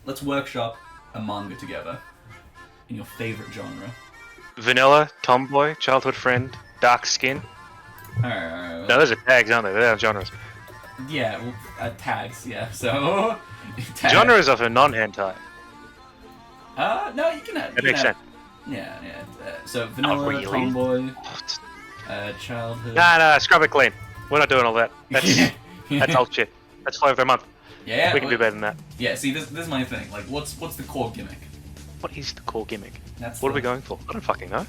let's workshop a manga together in your favorite genre. Vanilla, tomboy, childhood friend, dark skin. Alright. No, those are tags, aren't they? They are genres. Yeah, well, tags. Yeah. So. Tags. Genres of a non-hentai. No, you can have. That makes sense. Yeah. So vanilla, really. tomboy, childhood. Nah, scrub it clean. We're not doing all that. That's old shit. That's flavor of the month. Yeah. We can do better than that. Yeah. See, this is my thing. Like, what's the core gimmick? What is the core gimmick? What are we going for? I don't fucking know.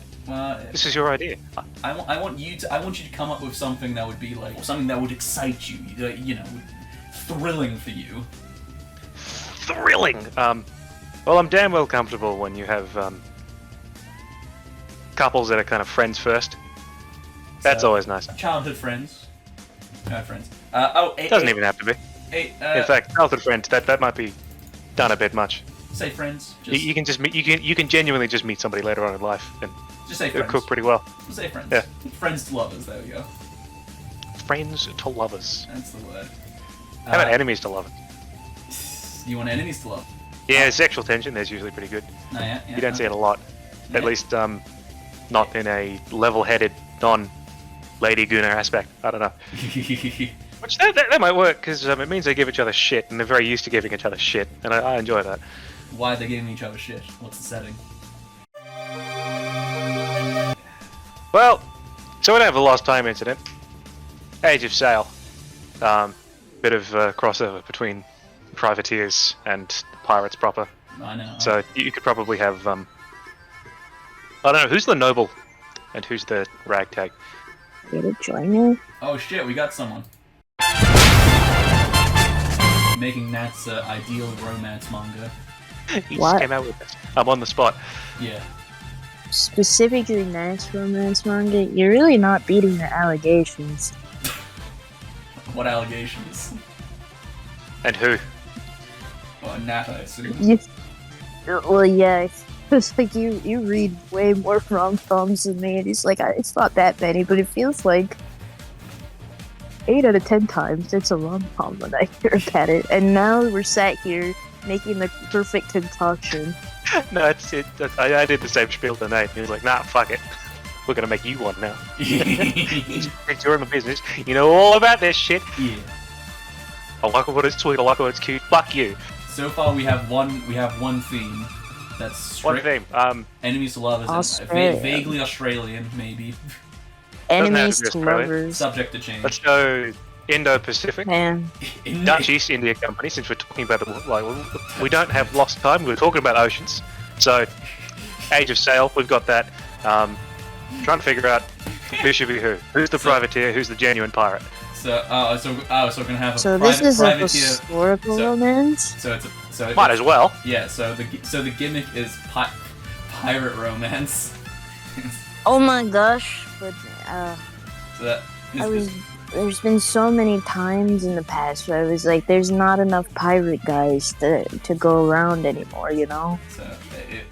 This is your idea. I want you to come up with something that would be like something that would excite you. You know, thrilling for you. Thrilling. Well, I'm damn well comfortable when you have couples that are kind of friends first. That's always nice. Childhood friends. Friends. Doesn't even have to be. In fact, childhood friends. That might be done a bit much. Say friends. You can just meet. You can genuinely just meet somebody later on in life and just say friends. Cook pretty well. Just say friends. Yeah. Friends to lovers. There we go. Friends to lovers. That's the word. How about enemies to lovers? You want enemies to love? Yeah, sexual tension. There's usually pretty good. No, yeah. You don't see it a lot. Yeah. At least not in a level-headed, non-lady gooner aspect. I don't know. Which that might work because it means they give each other shit, and they're very used to giving each other shit, and I enjoy that. Why are they giving each other shit? What's the setting? Well, so we don't have a lost time incident. Age of Sail. Bit of crossover between privateers and pirates proper. I know. So you could probably have I don't know, who's the noble and who's the ragtag? Get a joiner? Oh shit, we got someone. Making Nat's ideal romance manga. He just came out with this. I'm on the spot. Yeah. Specifically Nat's romance manga, you're really not beating the allegations. What allegations? And who? Oh, Nat, I assume. Well, yeah, it's like you read way more rom-coms than me, and it's like, it's not that many, but it feels like 8 out of 10 times it's a rom-com when I hear about it. And now we're sat here making the perfect concoction. No, it's it. I did the same spiel tonight. He was like, "Nah, fuck it. We're gonna make you one now." You're in my business. You know all about this shit. Yeah. I like it when it's sweet. I like it when it's cute. Fuck you. So far, we have one theme. That's one theme. Enemies to lovers. And vaguely Australian, maybe. Enemies to lovers. Subject to change. Let's go Indo-Pacific. Man. Dutch East India Company. Since we're talking about we don't have lost time. We're talking about oceans. So, Age of Sail. We've got that. Trying to figure out who should be who. Who's the privateer? Who's the genuine pirate? So we're gonna have a so this is a historical romance. Might as well. Yeah. So the gimmick is pirate romance. Oh my gosh! But there's been so many times in the past where I was like, there's not enough pirate guys to go around anymore, you know.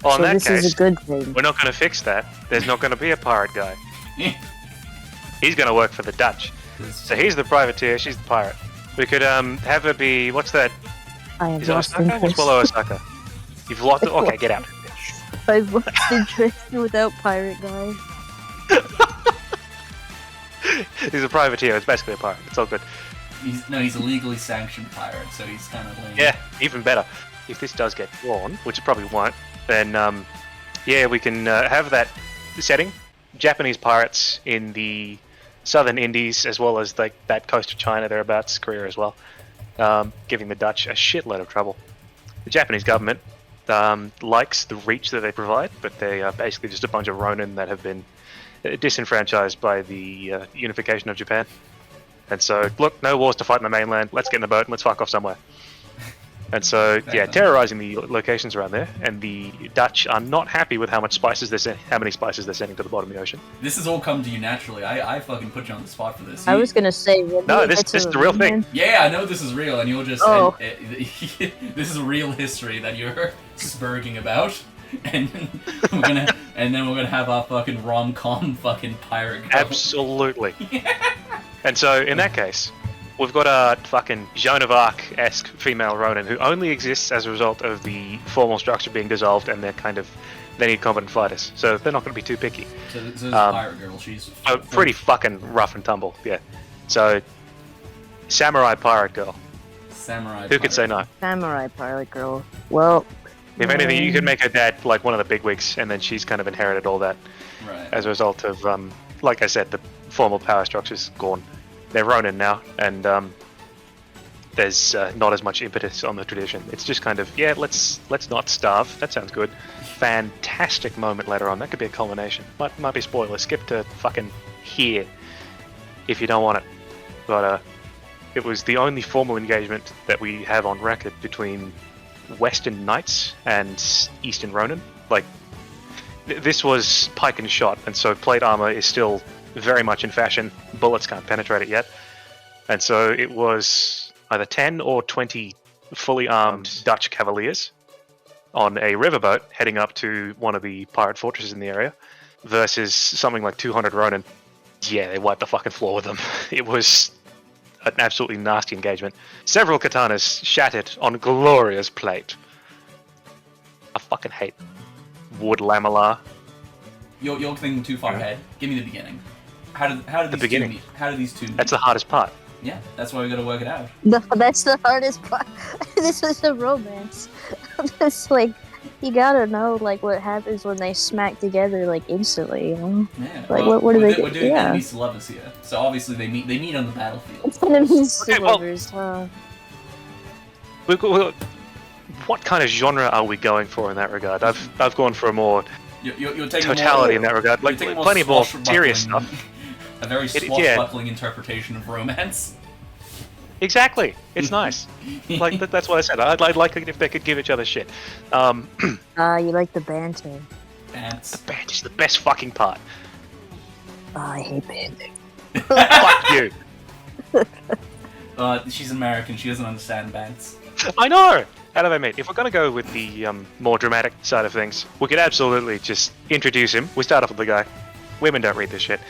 Well, in that this case, is a good thing. We're not going to fix that. There's not going to be a pirate guy. He's going to work for the Dutch. So he's the privateer, she's the pirate. We could have her be, what's that? I have Is lost Osaka? interest. It's below Osaka. You've lost it? Okay, get out. I've lost interest without pirate guy. He's a privateer, it's basically a pirate. It's all good. He's a legally sanctioned pirate, so he's kind of lame. Yeah, even better. If this does get drawn, which it probably won't, then yeah, we can have that setting. Japanese pirates in the southern Indies, as well as like that coast of China thereabouts, Korea as well, giving the Dutch a shitload of trouble. The Japanese government likes the reach that they provide, but they are basically just a bunch of ronin that have been disenfranchised by the unification of Japan. And so, look, no wars to fight in the mainland. Let's get in the boat and let's fuck off somewhere. And so, yeah, terrorizing the locations around there, and the Dutch are not happy with how many spices they're sending to the bottom of the ocean. This has all come to you naturally. I fucking put you on the spot for this. I was gonna say, no, this is the real thing. Yeah, I know this is real, and you'll just this is real history that you're spurging about, and then we're gonna have our fucking rom-com fucking pirate. Go. Absolutely. And so, in that case, We've got a fucking Joan of Arc-esque female Ronin who only exists as a result of the formal structure being dissolved, and they need competent fighters, so they're not going to be too picky. So this is Pirate Girl. She's pretty fucking rough and tumble, yeah. So, Samurai Pirate Girl. Samurai. Who could say no? Samurai Pirate Girl. Well, If anything, you could make her dad like one of the bigwigs, and then she's kind of inherited all that Right. as a result of, like I said, the formal power structure's gone. They're Ronin now, and there's not as much impetus on the tradition. It's just kind of, yeah, let's not starve. That sounds good. Fantastic moment later on. That could be a culmination. Might be spoiler. Skip to fucking here if you don't want it. But it was the only formal engagement that we have on record between Western Knights and Eastern Ronin. Like, this was pike and shot, and so plate armor is still very much in fashion. Bullets can't penetrate it yet. And so it was either 10 or 20 fully armed Dutch cavaliers on a riverboat heading up to one of the pirate fortresses in the area versus something like 200 Ronin. Yeah, they wiped the fucking floor with them. It was an absolutely nasty engagement. Several katanas shattered on glorious plate. I fucking hate wood lamella. You're thinking too far ahead. Give me the beginning. How did these beginning. two meet? How did these two meet? That's the hardest part. Yeah, that's why we gotta work it out. that's the hardest part. This is a romance. It's like, you gotta know like what happens when they smack together like instantly, you know? Yeah. Like, well, what do they do? We're doing Yeah. enemies to lovers here. So obviously they meet on the battlefield. It's enemies to Okay, well- lovers, huh? What kind of genre are we going for in that regard? I've gone for a more You're taking totality in more, that regard. Like, you're taking plenty more swashbuckling- serious stuff. A very yeah. swashbuckling interpretation of romance. Exactly. It's nice. Like that's what I said. I'd like it if they could give each other shit. You like the banter. Ants. The band is the best fucking part. I hate banter. Fuck you. She's American. She doesn't understand bands. I know. How do they meet? If we're gonna go with the more dramatic side of things, we could absolutely just introduce him. We start off with the guy. Women don't read this shit.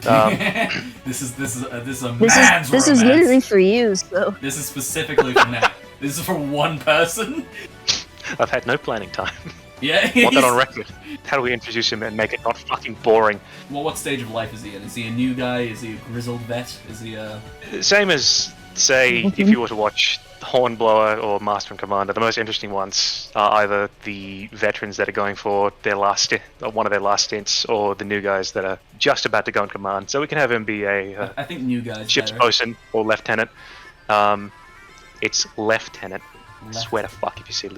This is a This man's is romance. literally for you, so. This is specifically for Nat. This is for one person. I've had no planning time. Yeah. Want that on record. How do we introduce him and make it not fucking boring? Well, what stage of life is he in? Is he a new guy? Is he a grizzled vet? Is he a... Same as, say, if you were to watch Hornblower or Master and Commander, the most interesting ones are either the veterans that are going for their one of their last stints, or the new guys that are just about to go in command. So we can have him be a I think new guys ship's better. bosun or lieutenant. It's lieutenant. Swear to fuck if you see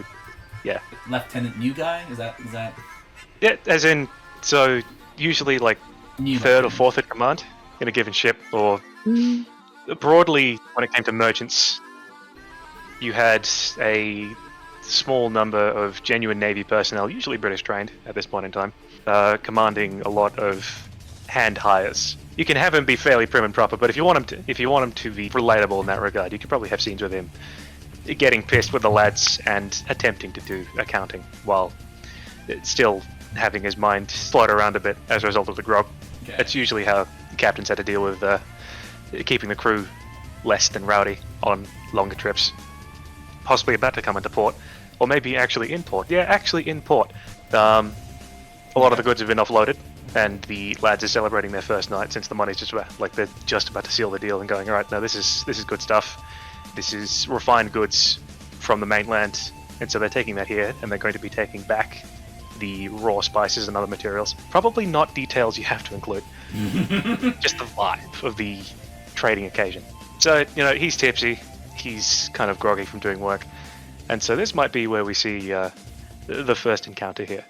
yeah. Lieutenant new guy? Is that... Yeah, as in, so usually like New third or lieutenant. fourth in command in a given ship, or broadly when it came to merchants, you had a small number of genuine Navy personnel, usually British trained at this point in time, commanding a lot of hand hires. You can have him be fairly prim and proper, but if you want him to be relatable in that regard, you could probably have scenes with him getting pissed with the lads and attempting to do accounting while still having his mind float around a bit as a result of the grog. Okay. That's usually how captains had to deal with keeping the crew less than rowdy on longer trips. Possibly about to come into port, or maybe actually in port. Yeah, actually in port. A lot of the goods have been offloaded, and the lads are celebrating their first night since the money's just they're just about to seal the deal and going, all right, no, this is good stuff. This is refined goods from the mainland, and so they're taking that here, and they're going to be taking back the raw spices and other materials. Probably not details you have to include, just the vibe of the trading occasion. So, he's tipsy, he's kind of groggy from doing work, and so this might be where we see the first encounter here.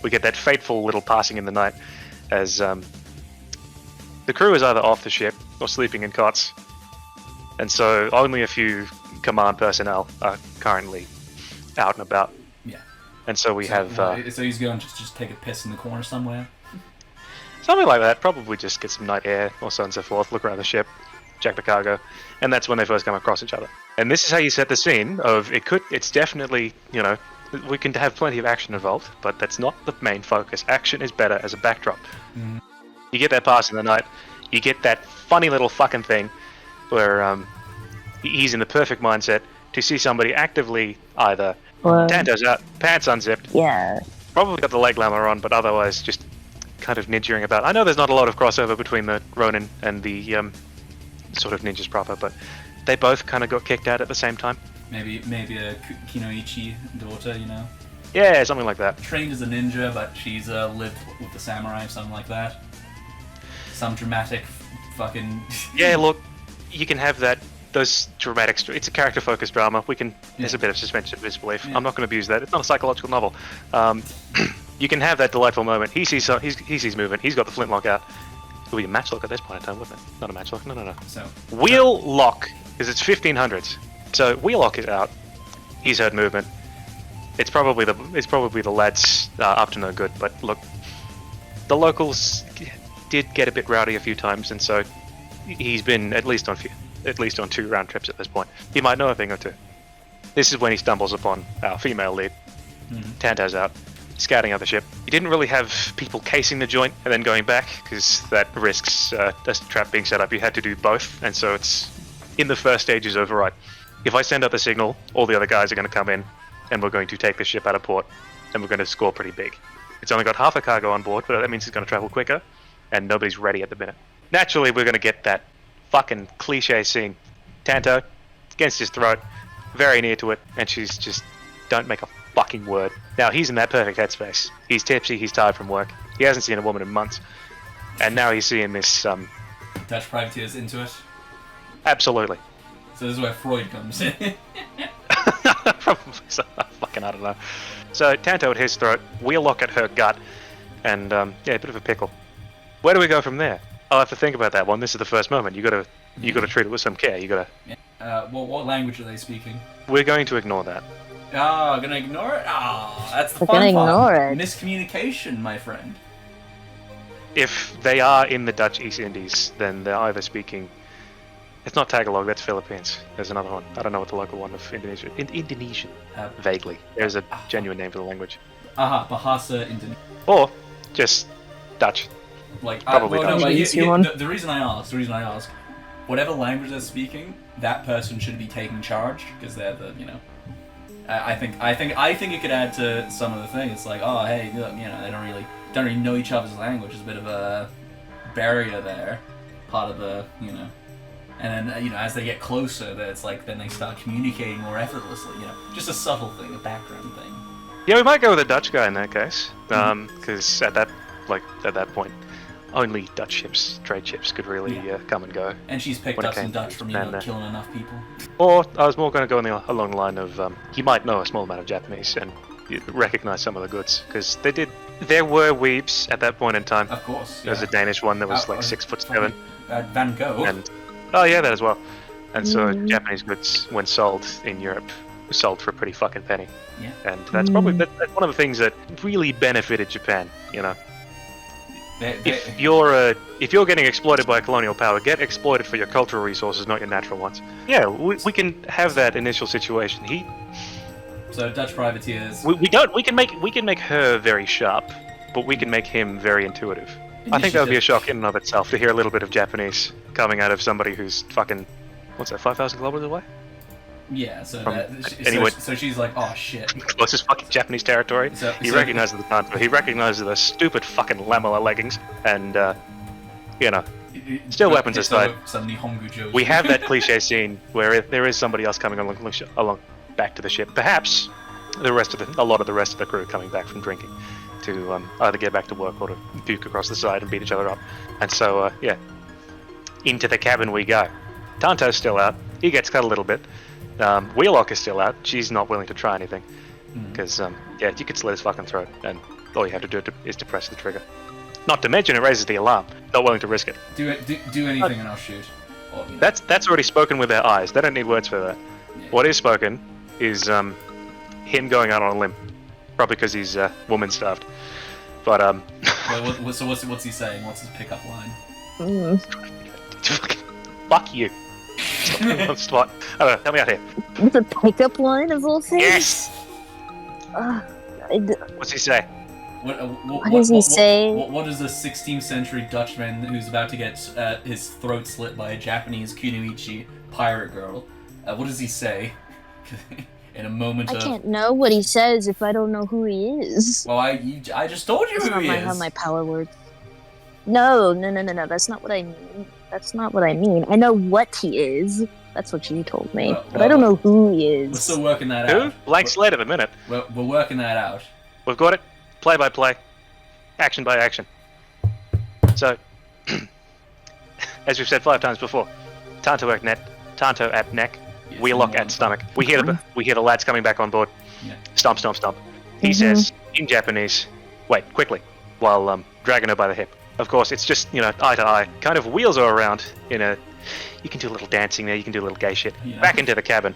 We get that fateful little passing in the night as the crew is either off the ship or sleeping in cots, and so only a few command personnel are currently out and about. Yeah. And so we have so he's going to just take a piss in the corner somewhere. something like that. Probably just get some night air or so on and so forth. Look around the ship, check the cargo, and that's when they first come across each other. And this is how you set the scene of it's definitely, we can have plenty of action involved, but that's not the main focus. Action is better as a backdrop. Mm. You get that pass in the night, you get that funny little fucking thing where he's in the perfect mindset to see somebody actively either Well, Tanto's out, pants unzipped, yeah. probably got the leg glamour on, but otherwise just kind of ninjaing about. I know there's not a lot of crossover between the Ronin and the sort of ninjas proper, but they both kind of got kicked out at the same time. Maybe a Kunoichi daughter, you know? Yeah, something like that. Trained as a ninja, but she's lived with the samurai, something like that. Some dramatic fucking... Yeah, look, you can have that. Those dramatic... It's a character-focused drama. We can... There's a bit of suspension of disbelief. Yeah. I'm not going to abuse that. It's not a psychological novel. You can have that delightful moment. He sees movement. He's got the flintlock out. It would be a matchlock at this point in time, wouldn't it? Not a matchlock. No. So Wheel lock, because it's 1500s. So wheel lock is out. He's heard movement. It's probably the lads up to no good. But look, the locals did get a bit rowdy a few times, and so he's been at least on 2 round trips at this point. He might know a thing or two. This is when he stumbles upon our female lead. Tanto's out, scouting out the ship. He didn't really have people casing the joint and then going back, because that risks a trap being set up. You had to do both, and so it's in the first stages override. If I send out the signal, all the other guys are going to come in, and we're going to take the ship out of port, and we're going to score pretty big. It's only got half a cargo on board, but that means it's going to travel quicker, and nobody's ready at the minute. Naturally, we're going to get that fucking cliche scene. Tanto, against his throat, very near to it, and she's just, don't make a fucking word. Now, he's in that perfect headspace. He's tipsy, he's tired from work, he hasn't seen a woman in months, and now he's seeing this, Dutch privateers into it. Absolutely. So this is where Freud comes in. Probably so. Fucking, I don't know. So, Tanto at his throat, Wheellock at her gut, and, yeah, a bit of a pickle. Where do we go from there? I'll have to think about that one. This is the first moment. You gotta treat it with some care. You gotta... What language are they speaking? We're going to ignore that. Oh, gonna ignore it? Oh, that's the We're gonna fun ignore part. it. Miscommunication, my friend. If they are in the Dutch East Indies, then they're either speaking... It's not Tagalog, that's Philippines. There's another one. I don't know what the local one of Indonesia... Indonesian. Vaguely. There's a genuine name for the language. Bahasa Indonesia. Or just Dutch. Like, Probably well, no, Dutch. like, Easier one. the reason I ask, whatever language they're speaking, that person should be taking charge, because they're the, you know... I think it could add to some of the things. It's like, oh, hey, look, you know, they don't really know each other's language. There's a bit of a barrier there, part of the, you know. And then, you know, as they get closer, it's like then they start communicating more effortlessly. You know, just a subtle thing, a background thing. Yeah, we might go with a Dutch guy in that case, because at that point, only Dutch ships, trade ships, could really come and go. And she's picked When it up some came Dutch to from, you know, Japan, killing enough people. Or I was more going to go along the line of he might know a small amount of Japanese and recognize some of the goods, because there were weebs at that point in time. Of course. There was a Danish one that was like 6'7". Van Gogh. And oh yeah, that as well. And so Japanese goods, when sold in Europe, were sold for a pretty fucking penny. Yeah. And that's probably that's one of the things that really benefited Japan. You know, if you're getting exploited by a colonial power, get exploited for your cultural resources, not your natural ones. Yeah, we can have that initial situation. So Dutch privateers. We can make her very sharp, but we can make him very intuitive. I think that would be a shock in and of itself to hear a little bit of Japanese coming out of somebody who's fucking, what's that, 5,000 kilometers away? Yeah, so anyway. so she's like, oh shit. Closest fucking Japanese territory. He recognizes the tanto. He recognizes the stupid fucking lamella leggings, and you know, still weapons aside, we have that cliche scene where there is somebody else coming along back to the ship. Perhaps a lot of the rest of the crew coming back from drinking to either get back to work or to puke across the side and beat each other up. And so yeah, into the cabin we go. Tanto's still out. He gets cut a little bit. Wheelock is still out. She's not willing to try anything. Because, yeah, you could slit his fucking throat, and all you have to do is to press the trigger. Not to mention, it raises the alarm. Not willing to risk it. Do anything and I'll shoot. Or, you know. That's already spoken with their eyes. They don't need words for that. Yeah. What is spoken is him going out on a limb. Probably because he's woman-starved. But, So what's he saying? What's his pickup line? Fuck you. On spot. I don't know, help me out here. With a pickup line of all things? Yes! What's he say? What does he say? What is a 16th century Dutchman who's about to get his throat slit by a Japanese kunoichi pirate girl? What does he say? In a moment I of... can't know what he says if I don't know who he is. Well, I just told you That's who not he how is. my power works. No. That's not what I mean. That's not what I mean. I know what he is. That's what you told me. But I don't know who he We're is. still working that Who? out. Blank slate at the minute. We're working that out. We've got it. Play by play. Action by action. So, as we've said 5 times before, Tanto at neck, Yes, Wheelock at stomach. We hear the lads coming back on board. Yeah. Stomp, stomp, stomp. He says in Japanese, wait, quickly, while dragging her by the hip. Of course, it's just, eye to eye. Kind of wheels her around in a... You can do a little dancing there, you can do a little gay shit. Yeah. Back into the cabin.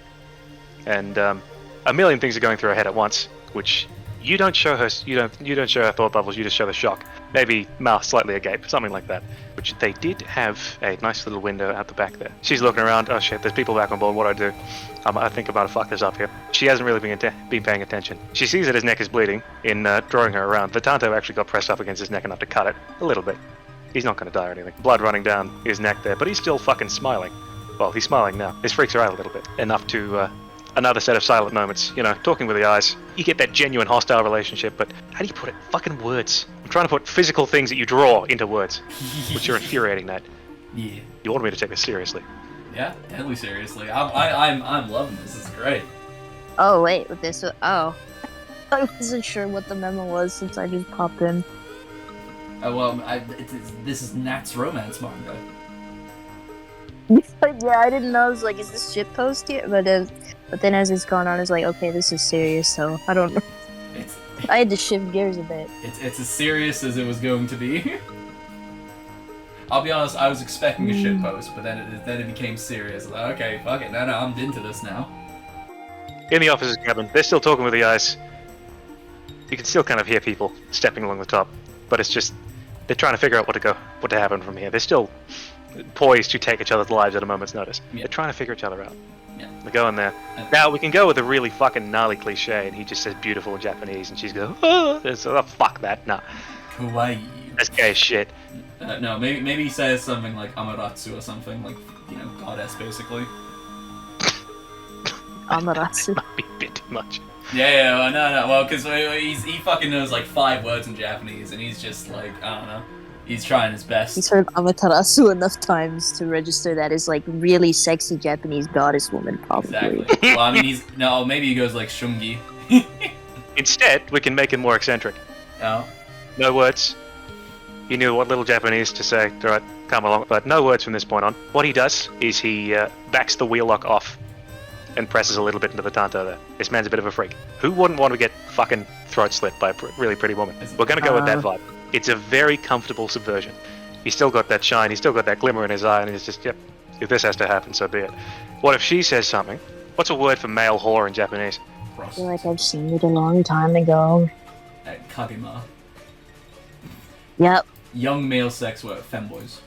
And a million things are going through her head at once, which you don't show her. You don't show her thought bubbles. You just show the shock. Maybe mouth slightly agape, something like that. Which they did have a nice little window out the back there. She's looking around. Oh shit! There's people back on board. What do I do? I think I'm about to fuck this up here. She hasn't really been paying attention. She sees that his neck is bleeding. In drawing her around, the Tanto actually got pressed up against his neck enough to cut it a little bit. He's not going to die or anything. Blood running down his neck there, but he's still fucking smiling. Well, he's smiling now. This freaks her out a little bit. Enough to another set of silent moments. Talking with the eyes. You get that genuine hostile relationship, but how do you put it? Fucking words. I'm trying to put physical things that you draw into words, which are infuriating. That. Yeah. You wanted me to take this seriously. Yeah, deadly seriously. I'm loving this. It's great. Oh wait, with this. Oh, I wasn't sure what the memo was since I just popped in. This is Nat's romance manga. Yeah, I didn't know. I was like, is this shit post here? But then as it's gone on, it's like, okay, this is serious. So I don't know. I had to shift gears a bit. It's as serious as it was going to be. I'll be honest, I was expecting a shit post, but then it became serious. Like, okay, fuck it, no, I'm into this now. In the officer's cabin, they're still talking with the eyes. You can still kind of hear people stepping along the top, but it's just they're trying to figure out what to happen from here. They're still poised to take each other's lives at a moment's notice. Yeah. They're trying to figure each other out. Yeah. They're going there. Now we can go with a really fucking gnarly cliche, and he just says beautiful in Japanese, and she's going, oh, fuck that, nah. Kawaii. That's gay as shit. No, maybe he says something like Amaterasu or something, like, goddess, basically. Amaterasu. Might be a bit too much. Yeah, well, because he fucking knows like 5 words in Japanese, and he's just like, I don't know, he's trying his best. He's heard Amaterasu enough times to register that as like really sexy Japanese goddess woman, probably. Exactly. Well, I mean, maybe he goes like Shungi. Instead, we can make him more eccentric. Oh. No words. He knew what little Japanese to say. Alright, come along. But no words from this point on. What he does is he backs the wheel lock off and presses a little bit into the Tanto there. This man's a bit of a freak. Who wouldn't want to get fucking throat slit by a really pretty woman? We're going to go with that vibe. It's a very comfortable subversion. He's still got that shine, he's still got that glimmer in his eye, and he's just, yep, if this has to happen, so be it. What if she says something? What's a word for male whore in Japanese? I feel like I've seen it a long time ago. Kagema. Yep. Young male sex work, femboys.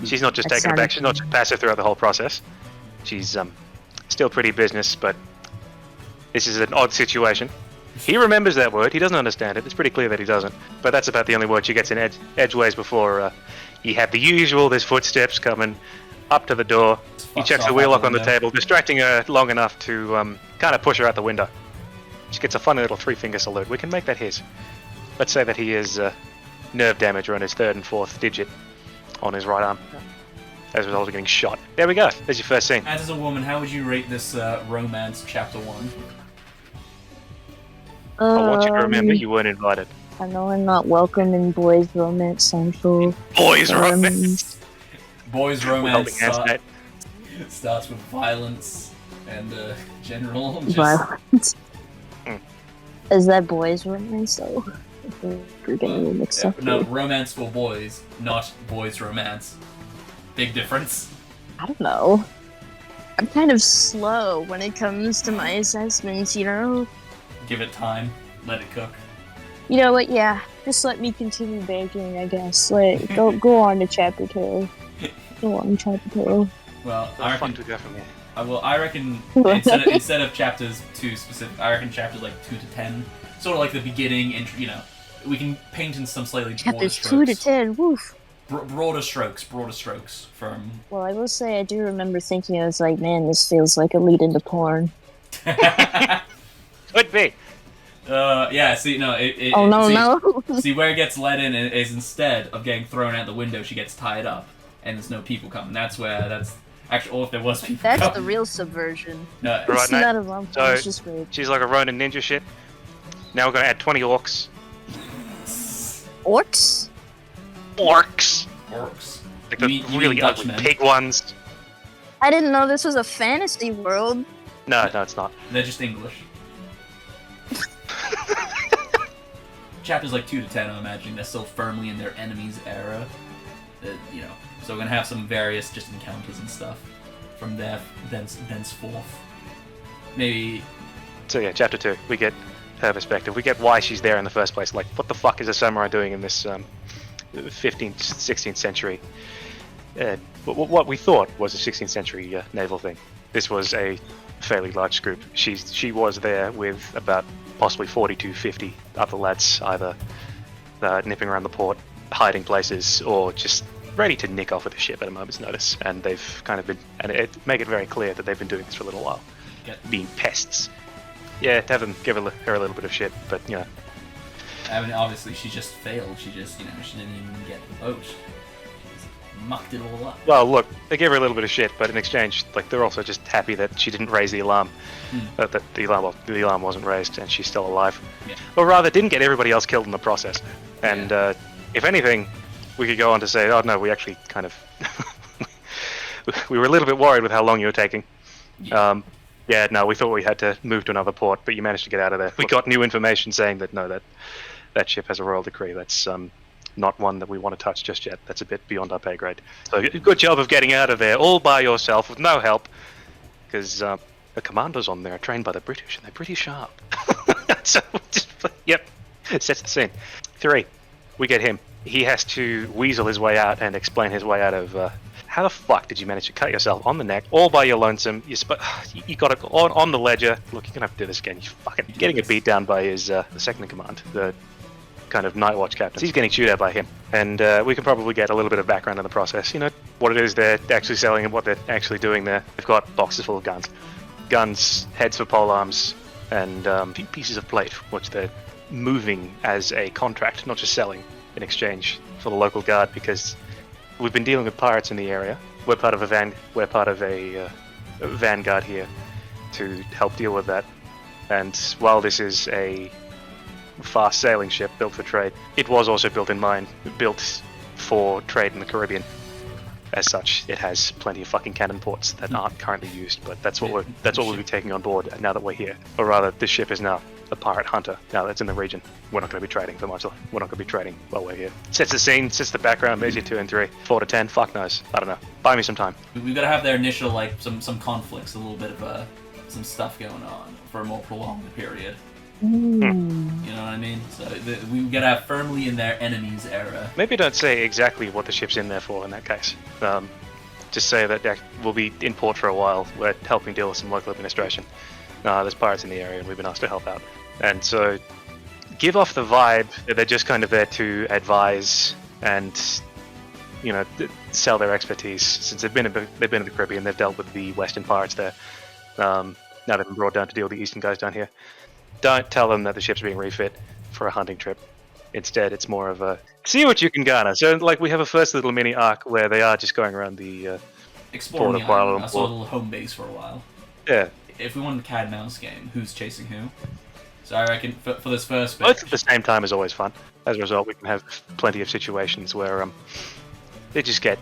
She's not just taking it back, she's not just passive throughout the whole process. She's still pretty business, but this is an odd situation. He remembers that word, he doesn't understand it, it's pretty clear that he doesn't. But that's about the only word she gets in edgeways before you have the usual, there's footsteps coming up to the door. He checks the wheel lock on the table, distracting her long enough to kind of push her out the window. She gets a funny little 3-finger salute. We can make that his. Let's say that he is nerve damage around his 3rd and 4th digit on his right arm as a result of getting shot. There we go. There's your first scene. As a woman, how would you rate this romance chapter 1? I want you to remember you weren't invited. I know I'm not welcome in Boys Romance Central. Boys romance. Boys Holding romance hands, mate. starts with violence and general. Just... Violence. Is that Boys Romance though? We're getting a mixed up. No, here. romance for boys, not boys romance. Big difference. I don't know. I'm kind of slow when it comes to my assessments, you know? Give it time. Let it cook. You know what, yeah. Just let me continue baking, I guess. Go on to chapter 2. Go on to chapter 2. Well, I reckon... to go from here. I reckon instead of chapters 2 specific, I reckon chapters like 2 to 10, sort of like the beginning, and we can paint in some slightly broader Chapters strokes. 2 to 10, woof. Broader strokes from. Well, I will say I do remember thinking, I was like, man, this feels like a lead into porn. Could be. Yeah, see, no, Oh, no. See, where it gets let in is instead of getting thrown out the window, she gets tied up, and there's no people coming. That's actually, or if there was people That's coming. the real subversion. No, Right, See mate. that around, So- it's just great. She's like a Ronin ninja ship. Now we're gonna add 20 orcs. Orcs? Orcs! orcs. Like You the mean really ugly Dutchmen. pig ones. I didn't know this was a fantasy world. No, it's not. They're just English. Chapters like 2 to 10, I'm imagining they're still firmly in their enemies era. You know, so we're gonna have some various just encounters and stuff from there, thenceforth. Maybe. So yeah, chapter 2, we get her perspective. We get why she's there in the first place. Like, what the fuck is a samurai doing in this 15th, 16th century? What we thought was a 16th century naval thing. This was a fairly large group. She was there with about possibly 40 to 50 other lads, either nipping around the port, hiding places, or just ready to nick off with the ship at a moment's notice. And they've kind of been, and it make it very clear that they've been doing this for a little while, being pests. Yeah, have them give her a little bit of shit, but you know. I mean, obviously she just failed. She just, you know, she didn't even get the boat. She just mucked it all up. Well, look, they gave her a little bit of shit, but in exchange, like, they're also just happy that she didn't raise the alarm. That the alarm wasn't raised, and she's still alive. Yeah. Or rather, didn't get everybody else killed in the process. And if anything, we could go on to say, oh no, we actually kind of we were a little bit worried with how long you were taking. Yeah. Yeah, no, we thought we had to move to another port, but you managed to get out of there. We got new information saying that no, that ship has a royal decree. That's not one that we want to touch just yet. That's a bit beyond our pay grade. So good job of getting out of there all by yourself with no help, because the commandos on there are trained by the British, and they're pretty sharp. So, yep, sets the scene. 3, we get him. He has to weasel his way out and explain his way out of. How the fuck did you manage to cut yourself on the neck all by your lonesome? You got it on the ledger. Look, you're gonna have to do this again. You fucking getting a beat down by his the second in command, the kind of night watch captain. He's getting chewed out by him, and we can probably get a little bit of background on the process. You know what it is they're actually selling and what they're actually doing there. They've got boxes full of guns, heads for pole arms, and pieces of plate, which they're moving as a contract, not just selling in exchange for the local guard, because we've been dealing with pirates in the area. We're part of a vanguard here to help deal with that. And while this is a fast sailing ship built for trade, it was also built for trade in the Caribbean. As such, it has plenty of fucking cannon ports that aren't currently used, but that's what we'll be taking on board now that we're here. Or rather, this ship is now a pirate hunter now that's in the region. We're not going to be trading for much. We're not going to be trading while we're here. Sets the scene, sets the background, moves you 2 and 3. 4 to 10, fuck knows. I don't know. Buy me some time. We've got to have their initial, like, some conflicts, a little bit of some stuff going on for a more prolonged period. You know what I mean? So we've got to have firmly in their enemies era. Maybe don't say exactly what the ship's in there for in that case. Just say that we'll be in port for a while. We're helping deal with some local administration. There's pirates in the area and we've been asked to help out. And so give off the vibe that they're just kind of there to advise and, you know, sell their expertise. Since they've been in the Caribbean, they've dealt with the Western pirates there. Now they've been brought down to deal with the Eastern guys down here. Don't tell them that the ship's being refit for a hunting trip. Instead, it's more of a see what you can garner. So, like, we have a first little mini arc where they are just going around the Exploring the Kuala island. I saw a Lumpur. little home base for a while. Yeah, If we wanted a cat and mouse game, who's chasing who? So I reckon for this first bit, both at the same time is always fun. As a result, we can have plenty of situations where they just get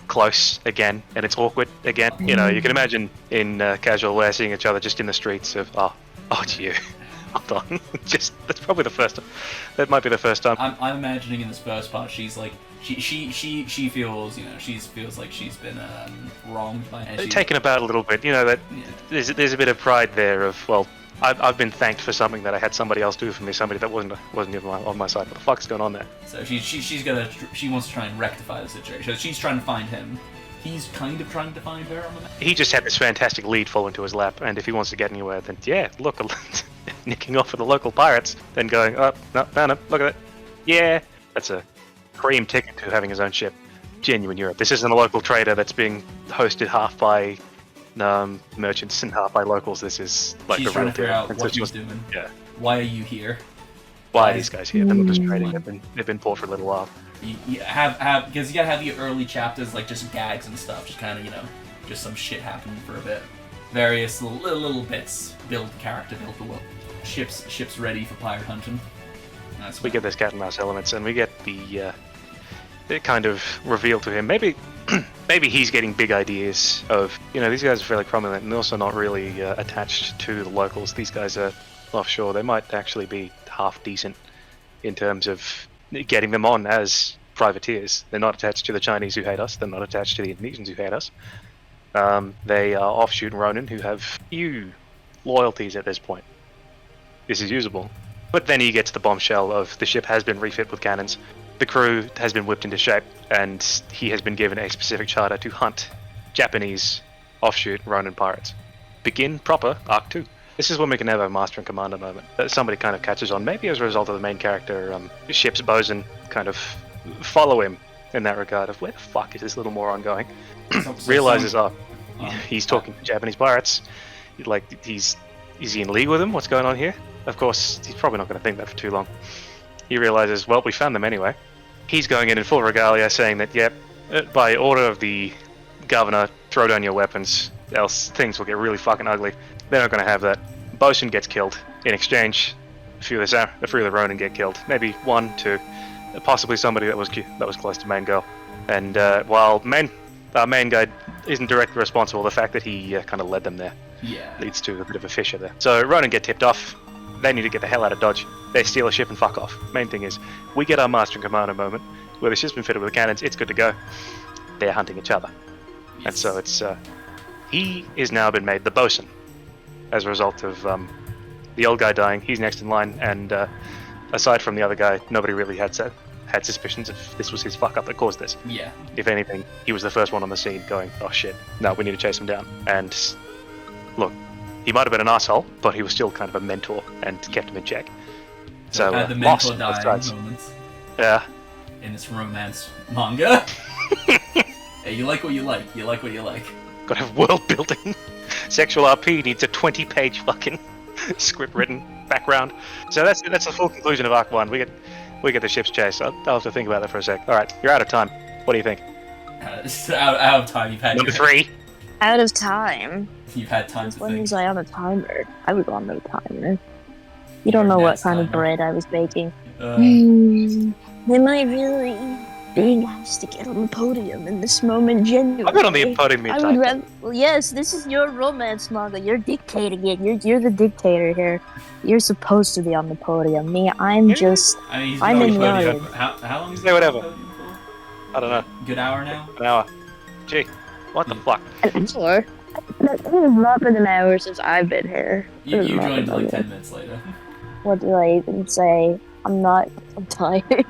close again, and it's awkward again. You know, you can imagine in casual wear seeing each other just in the streets of oh, it's you. Hold on, that's probably the first time. That might be the first time. I'm imagining in this first part, she's like, she feels, you know, feels like she's been wronged by her. Taken about a little bit, you know, that Yeah. there's a bit of pride there of, well, I've been thanked for something that I had somebody else do for me, somebody that wasn't even on my side. What the fuck's going on there? So she wants to try and rectify the situation. So she's trying to find him. He's kind of trying to find her on the map. He just had this fantastic lead fall into his lap, and if he wants to get anywhere, then yeah, look, nicking off with the local pirates, then going, oh, no, look at it. Yeah, that's a cream ticket to having his own ship. genuine Europe. This isn't a local trader that's being hosted half by merchants and half by locals. This is like She's a trying real to figure out deal. what he's doing. Yeah. Why are you here? Why are these guys here? They're not just trading. They've been poor for a little while. You have because you gotta have the early chapters like just gags and stuff, just kind of just some shit happening for a bit. Various little bits build the character, build the world. Ships ready for pirate hunting. We get this cat and mouse elements, and we get the kind of reveal to him. Maybe he's getting big ideas of these guys are fairly prominent and also not really attached to the locals. These guys are offshore. They might actually be half decent in terms of getting them on as privateers. They're not attached to the Chinese who hate us. They're not attached to the Indonesians who hate us. They are offshoot Ronin who have few loyalties at this point. This is usable. But then you get to the bombshell of the ship has been refit with cannons. The crew has been whipped into shape, and he has been given a specific charter to hunt Japanese offshoot Ronin pirates. Begin proper Arc 2. This is when we can have a Master and Commander moment that somebody kind of catches on, maybe as a result of the main character, ship's bosun, kind of follow him in that regard of where the fuck is this little moron going? Realizes, he's talking to Japanese pirates. Is he in league with them? What's going on here? Of course, he's probably not going to think that for too long. He realizes, well, we found them anyway. He's going in full regalia saying that, yep, by order of the governor, throw down your weapons, else things will get really fucking ugly. They're not going to have that. Bosun gets killed. In exchange, a few of the Ronin get killed. Maybe 1, 2, possibly somebody that was close to main girl. And while our main guy isn't directly responsible, the fact that he kind of led them there leads to a bit of a fissure there. So Ronin get tipped off. They need to get the hell out of Dodge. They steal a ship and fuck off. Main thing is, we get our Master and Commander moment, where the ship's been fitted with cannons, it's good to go. They're hunting each other. Yes. And so it's, he is now been made the bosun, as a result of the old guy dying. He's next in line, and aside from the other guy, nobody really had suspicions if this was his fuck up that caused this. Yeah. If anything, he was the first one on the scene going, oh shit, no, we need to chase him down. And look, he might have been an asshole, but he was still kind of a mentor and kept him in check. So the mentor dying moments. Yeah. In this romance manga. Hey, you like what you like. You like what you like. Gotta have world building. Sexual RP needs a 20-page fucking script written background. So that's the full conclusion of Arc 1. We get the ship's chase. I'll have to think about that for a sec. All right, you're out of time. What do you think? Out of time. You've had number 3. Out of time. You've had time to think. When was I on a timer? I was on no timer. You don't know what kind of bread I was baking. They might really be nice to get on the podium in this moment, genuinely. I've been on the podium I would rather. Well, yes, this is your romance manga. You're dictating it. You're the dictator here. You're supposed to be on the podium. Me, I'm just. I'm in the audience. How long is it? Whatever. I don't know. Good hour now? An hour. Gee, what the fuck? An hour? It has not been an hour since I've been here. You joined like 10 minutes later. What do I even say? I'm tired.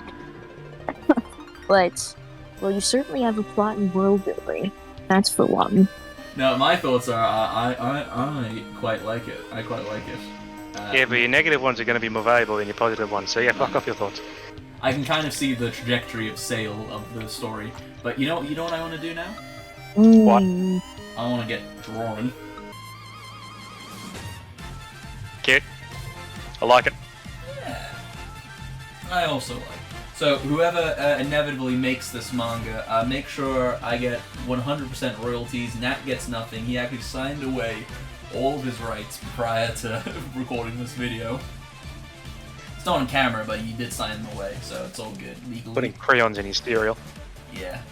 But, well, you certainly have a plot and world building. That's for one. No, my thoughts are, I quite like it. I quite like it. Yeah, but your negative ones are going to be more valuable than your positive ones, so yeah, fuck off your thoughts. I can kind of see the trajectory of sale of the story, but you know what I want to do now? What? I want to get drawing. Cute. I like it. Yeah. I also like it. So whoever inevitably makes this manga, make sure I get 100% royalties. Nat gets nothing. He actually signed away all of his rights prior to recording this video. It's not on camera, but he did sign them away, so it's all good legally. Putting crayons in his cereal. Yeah.